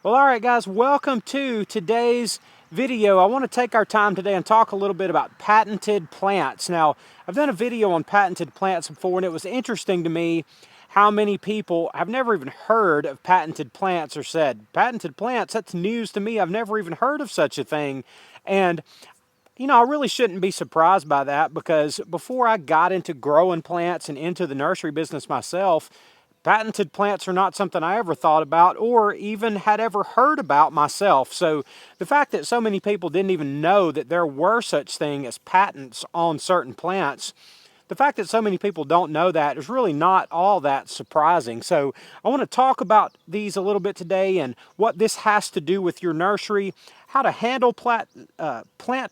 Well, all right, guys, welcome to today's video. I want to take our time today and talk a little bit about patented plants. Now, I've done a video on patented plants before, and it was interesting to me how many people have never even heard of patented plants or said, patented plants, that's news to me. I've never even heard of such a thing. And I really shouldn't be surprised by that because before I got into growing plants and into the nursery business myself, patented plants are not something I ever thought about or even had ever heard about myself. So the fact that so many people didn't even know that there were such thing as patents on certain plants, the fact that so many people don't know that is really not all that surprising. So I want to talk about these a little bit today and what this has to do with your nursery, how to handle plant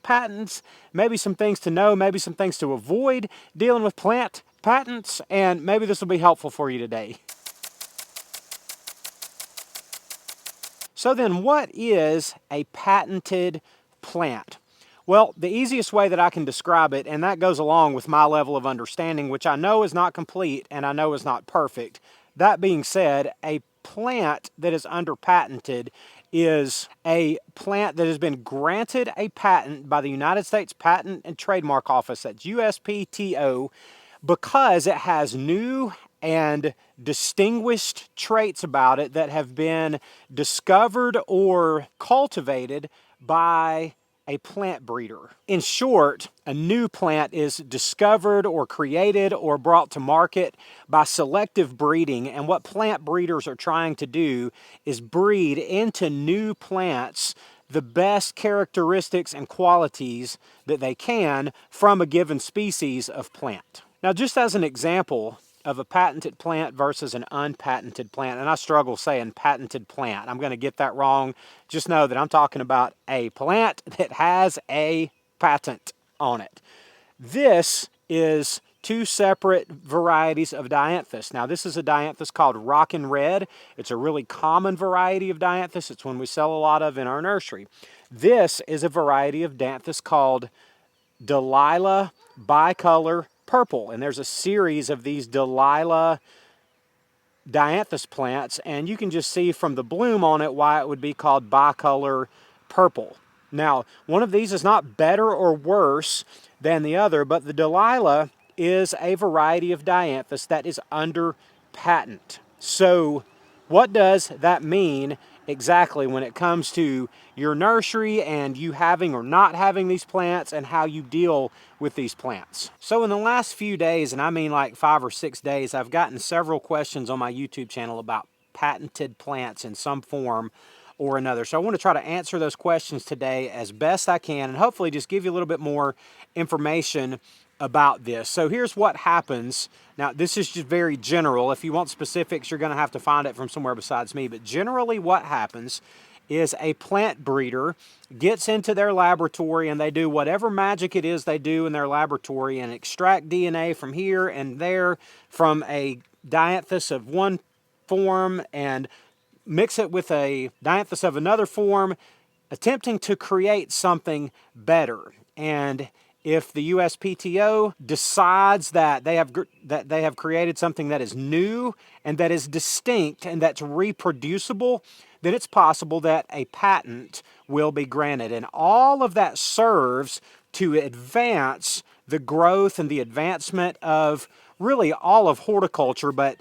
patents, maybe some things to know, maybe some things to avoid dealing with plant patents, and maybe this will be helpful for you today. So then, what is a patented plant? Well, the easiest way that I can describe it, and that goes along with my level of understanding, which I know is not complete and I know is not perfect. That being said, a plant that is under patented is a plant that has been granted a patent by the United States Patent and Trademark Office, that's USPTO, because it has new and distinguished traits about it that have been discovered or cultivated by a plant breeder. In short, a new plant is discovered or created or brought to market by selective breeding, and what plant breeders are trying to do is breed into new plants the best characteristics and qualities that they can from a given species of plant. Now, just as an example of a patented plant versus an unpatented plant, and I struggle saying patented plant. I'm going to get that wrong. Just know that I'm talking about a plant that has a patent on it. This is two separate varieties of dianthus. Now, this is a dianthus called Rockin' Red. It's a really common variety of dianthus. It's one we sell a lot of in our nursery. This is a variety of dianthus called Delilah Bicolor Purple, and there's a series of these Delilah dianthus plants, and you can just see from the bloom on it why it would be called bicolor purple. Now, one of these is not better or worse than the other, but the Delilah is a variety of dianthus that is under patent. So what does that mean exactly when it comes to your nursery and you having or not having these plants and how you deal with these plants? So in the last few days, and I mean like 5 or 6 days, I've gotten several questions on my YouTube channel about patented plants in some form or another. So I want to try to answer those questions today as best I can and hopefully just give you a little bit more information about this. So here's what happens. Now, this is just very general. If you want specifics, you're going to have to find it from somewhere besides me. But generally what happens is a plant breeder gets into their laboratory and they do whatever magic it is they do in their laboratory and extract DNA from here and there from a dianthus of one form and mix it with a dianthus of another form, attempting to create something better. And if the USPTO decides that they have created something that is new and that is distinct and that's reproducible, then it's possible that a patent will be granted. And all of that serves to advance the growth and the advancement of really all of horticulture, but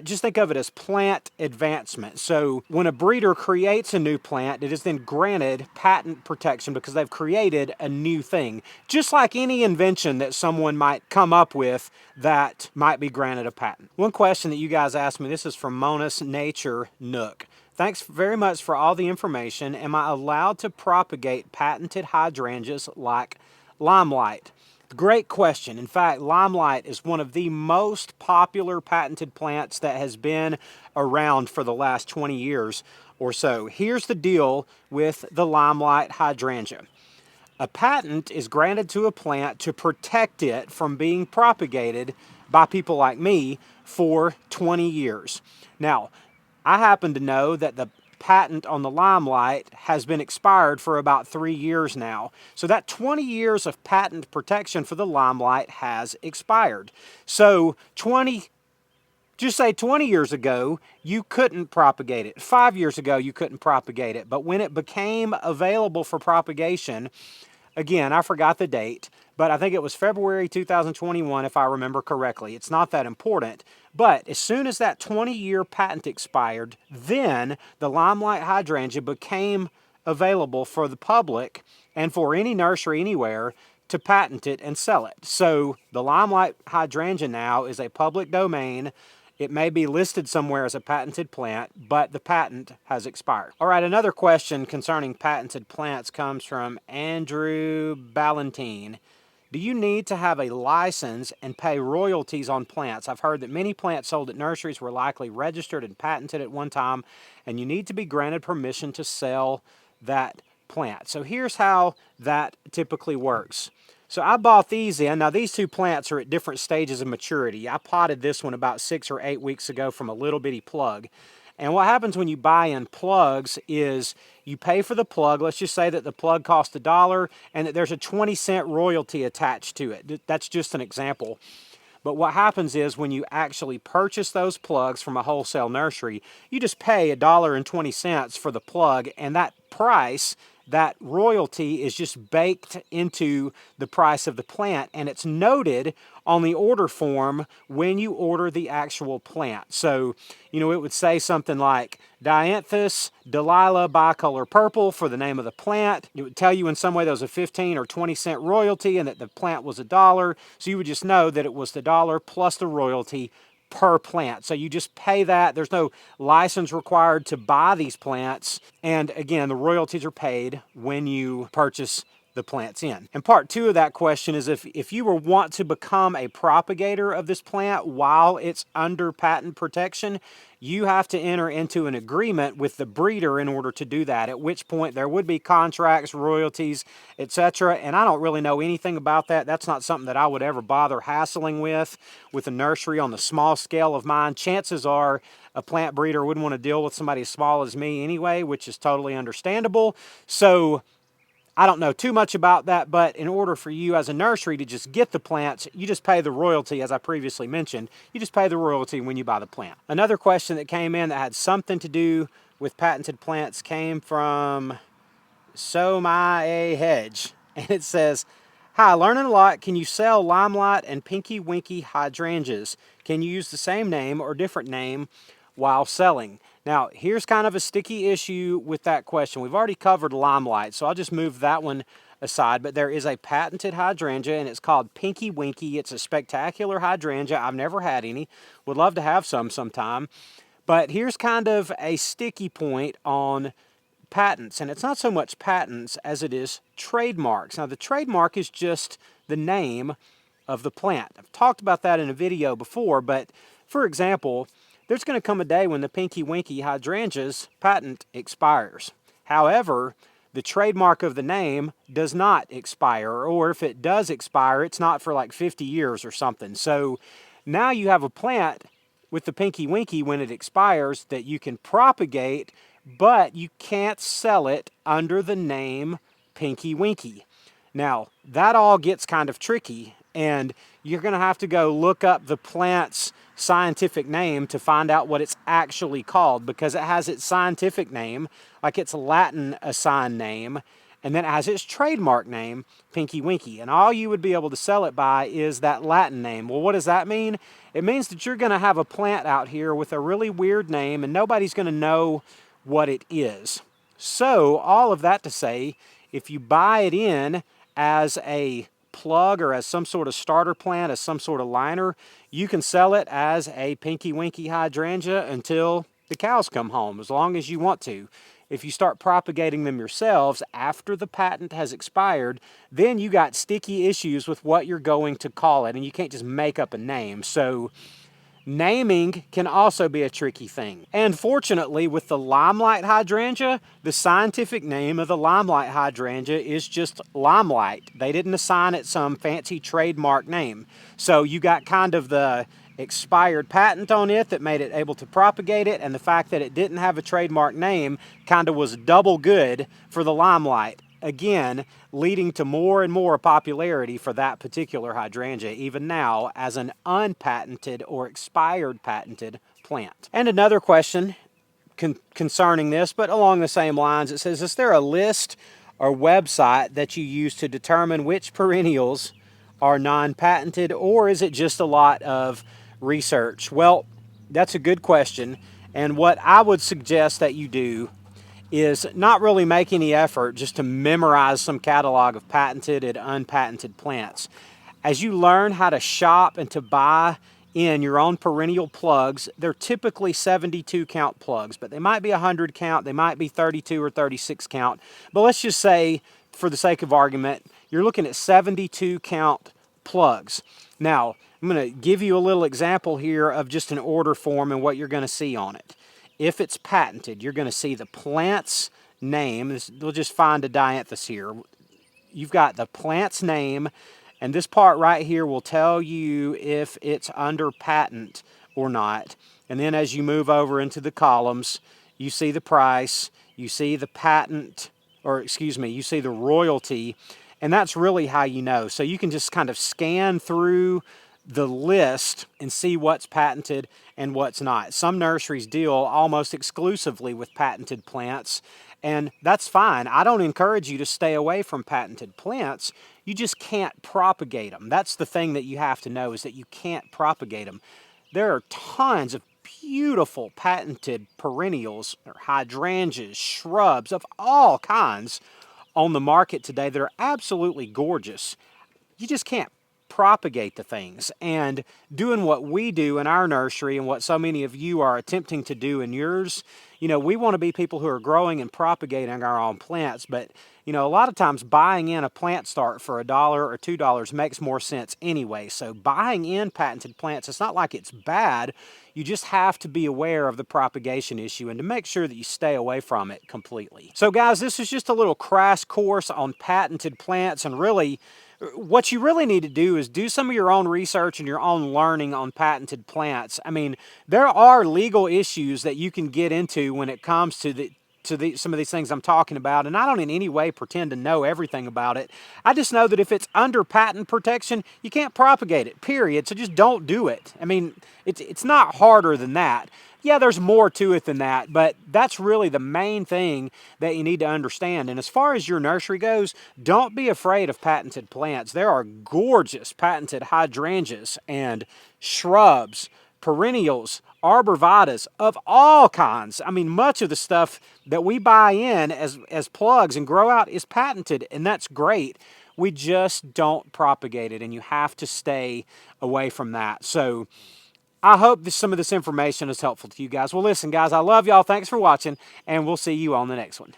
just think of it as plant advancement. So when a breeder creates a new plant, it is then granted patent protection because they've created a new thing. Just like any invention that someone might come up with that might be granted a patent. One question that you guys asked me, this is from Mona's Nature Nook. Thanks very much for all the information. Am I allowed to propagate patented hydrangeas like limelight? Great question. In fact, limelight is one of the most popular patented plants that has been around for the last 20 years or so. Here's the deal with the limelight hydrangea. A patent is granted to a plant to protect it from being propagated by people like me for 20 years. Now, I happen to know that the patent on the limelight has been expired for about 3 years now. So that 20 years of patent protection for the limelight has expired. So 20 Just say 20 years ago, you couldn't propagate it. 5 years ago, you couldn't propagate it. But when it became available for propagation, again, I forgot the date, but I think it was February 2021, if I remember correctly. It's not that important. But as soon as that 20-year patent expired, then the limelight hydrangea became available for the public and for any nursery anywhere to patent it and sell it. So the limelight hydrangea now is a public domain. It may be listed somewhere as a patented plant, but the patent has expired. All right, another question concerning patented plants comes from Andrew Ballantine. Do you need to have a license and pay royalties on plants? I've heard that many plants sold at nurseries were likely registered and patented at one time, and you need to be granted permission to sell that plant. So here's how that typically works. So I bought these in. Now these two plants are at different stages of maturity. I potted this one about 6 or 8 weeks ago from a little bitty plug. And what happens when you buy in plugs is you pay for the plug. Let's just say that the plug cost $1 and that there's a 20-cent royalty attached to it. That's just an example. But what happens is when you actually purchase those plugs from a wholesale nursery, you just pay $1.20 for the plug, and that price, that royalty, is just baked into the price of the plant, and it's noted on the order form when you order the actual plant. So, it would say something like Dianthus Delilah bicolor purple for the name of the plant. It would tell you in some way there was a 15 or 20-cent royalty and that the plant was $1. So you would just know that it was the dollar plus the royalty per plant. So you just pay that. There's no license required to buy these plants. And again, the royalties are paid when you purchase the plants in. And part two of that question is if you want to become a propagator of this plant while it's under patent protection, you have to enter into an agreement with the breeder in order to do that, at which point there would be contracts, royalties, etc. And I don't really know anything about that. That's not something that I would ever bother hassling with a nursery on the small scale of mine. Chances are a plant breeder wouldn't want to deal with somebody as small as me anyway, which is totally understandable. So I don't know too much about that, but in order for you as a nursery to just get the plants, you just pay the royalty, as I previously mentioned. You just pay the royalty when you buy the plant. Another question that came in that had something to do with patented plants came from So My A Hedge, and it says, "Hi, learning a lot. Can you sell limelight and pinky winky hydrangeas? Can you use the same name or different name while selling?" Now, here's kind of a sticky issue with that question. We've already covered limelight, so I'll just move that one aside. But there is a patented hydrangea, and it's called Pinky Winky. It's a spectacular hydrangea. I've never had any. Would love to have some sometime. But here's kind of a sticky point on patents, and it's not so much patents as it is trademarks. Now, the trademark is just the name of the plant. I've talked about that in a video before, but for example, there's going to come a day when the Pinky Winky hydrangea's patent expires. However, the trademark of the name does not expire, or if it does expire, it's not for like 50 years or something. So now you have a plant with the Pinky Winky when it expires that you can propagate, but you can't sell it under the name Pinky Winky. Now, that all gets kind of tricky, and you're going to have to go look up the plant's scientific name to find out what it's actually called, because it has its scientific name, like its Latin assigned name, and then it has its trademark name, Pinky Winky. And all you would be able to sell it by is that Latin name. Well, what does that mean? It means that you're going to have a plant out here with a really weird name, and nobody's going to know what it is. So, all of that to say, if you buy it in as a plug or as some sort of starter plant, as some sort of liner, you can sell it as a Pinky Winky hydrangea until the cows come home, as long as you want to. If you start propagating them yourselves after the patent has expired, then you got sticky issues with what you're going to call it, and you can't just make up a name. So naming can also be a tricky thing. And fortunately, with the limelight hydrangea, the scientific name of the limelight hydrangea is just limelight. They didn't assign it some fancy trademark name. So you got kind of the expired patent on it that made it able to propagate it, and the fact that it didn't have a trademark name kind of was double good for the limelight again, leading to more and more popularity for that particular hydrangea, even now, as an unpatented or expired patented plant. And another question concerning this, but along the same lines, it says, is there a list or website that you use to determine which perennials are non-patented, or is it just a lot of research? Well, that's a good question, and what I would suggest that you do is not really make any effort just to memorize some catalog of patented and unpatented plants. As you learn how to shop and to buy in your own perennial plugs, they're typically 72 count plugs, but they might be 100 count, they might be 32 or 36 count. But let's just say, for the sake of argument, you're looking at 72 count plugs. Now, I'm going to give you a little example here of just an order form and what you're going to see on it. If it's patented, you're going to see the plant's name. We'll just find a dianthus here. You've got the plant's name, and this part right here will tell you if it's under patent or not. And then as you move over into the columns, you see the price, you see the patent, or excuse me, you see the royalty, and that's really how you know. So you can just kind of scan through the list and see what's patented and what's not. Some nurseries deal almost exclusively with patented plants, and that's fine. I don't encourage you to stay away from patented plants. You just can't propagate them. That's the thing that you have to know, is that you can't propagate them. There are tons of beautiful patented perennials, or hydrangeas, shrubs of all kinds on the market today that are absolutely gorgeous. You just can't propagate the things. And doing what we do in our nursery and what so many of you are attempting to do in yours, you know, we want to be people who are growing and propagating our own plants, but you know, a lot of times buying in a plant start for $1 or $2 makes more sense anyway. So buying in patented plants, it's not like it's bad. You just have to be aware of the propagation issue and to make sure that you stay away from it completely. So guys, this is just a little crash course on patented plants, and really what you really need to do is do some of your own research and your own learning on patented plants. I mean, there are legal issues that you can get into when it comes to some of these things I'm talking about, and I don't in any way pretend to know everything about it. I just know that if it's under patent protection, you can't propagate it, period. So just don't do it. I mean, it's not harder than that. Yeah, there's more to it than that, but that's really the main thing that you need to understand. And as far as your nursery goes, don't be afraid of patented plants. There are gorgeous patented hydrangeas and shrubs, perennials, arborvitaes of all kinds. I mean, much of the stuff that we buy in as plugs and grow out is patented, and that's great. We just don't propagate it, and you have to stay away from that. So I hope some of this information is helpful to you guys. Well, listen, guys, I love y'all. Thanks for watching, and we'll see you on the next one.